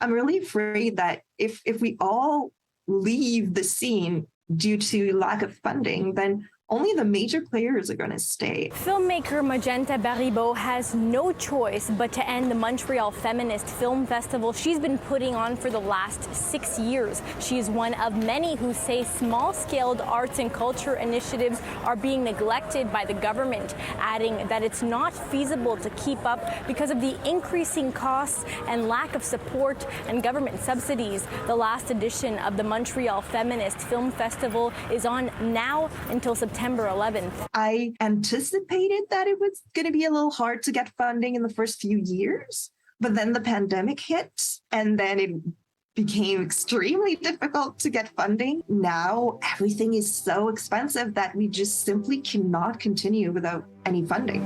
I'm really afraid that if we all leave the scene due to lack of funding, then only the major players are going to stay. Filmmaker Magenta Baribeau has no choice but to end the Montreal Feminist Film Festival she's been putting on for the last 6 years. She is one of many who say small-scaled arts and culture initiatives are being neglected by the government, adding that it's not feasible to keep up because of the increasing costs and lack of support and government subsidies. The last edition of the Montreal Feminist Film Festival is on now until September 11th. I anticipated that it was going to be a little hard to get funding in the first few years, but then the pandemic hit and then it became extremely difficult to get funding. Now everything is so expensive that we just simply cannot continue without any funding.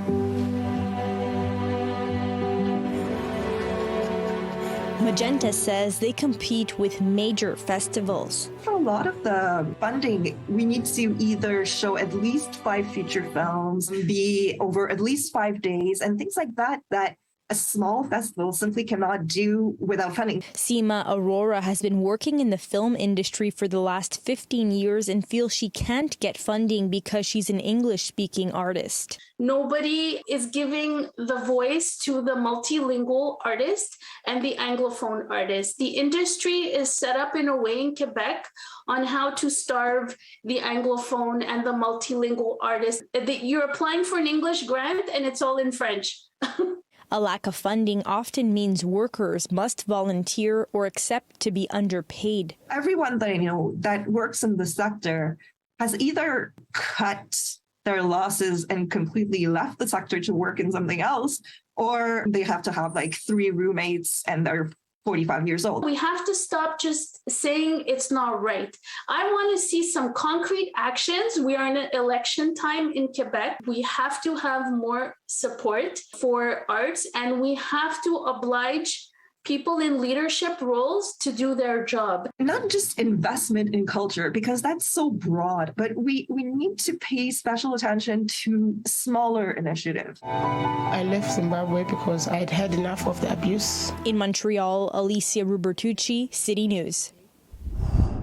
Magenta says they compete with major festivals. For a lot of the funding, we need to either show at least 5 feature films, be over at least 5 days, and things like that a small festival simply cannot do without funding. Seema Aurora has been working in the film industry for the last 15 years and feels she can't get funding because she's an English-speaking artist. Nobody is giving the voice to the multilingual artist and the Anglophone artist. The industry is set up in a way in Quebec on how to starve the Anglophone and the multilingual artist. You're applying for an English grant and it's all in French. A lack of funding often means workers must volunteer or accept to be underpaid. Everyone that I know that works in the sector has either cut their losses and completely left the sector to work in something else, or they have to have like 3 roommates and they're 45 years old. We have to stop just saying it's not right. I want to see some concrete actions. We are in an election time in Quebec. We have to have more support for arts, and we have to oblige people in leadership roles to do their job. Not just investment in culture, because that's so broad, but we need to pay special attention to smaller initiatives. I left Zimbabwe because I'd had enough of the abuse. In Montreal, Alyssia Rubertucci, City News.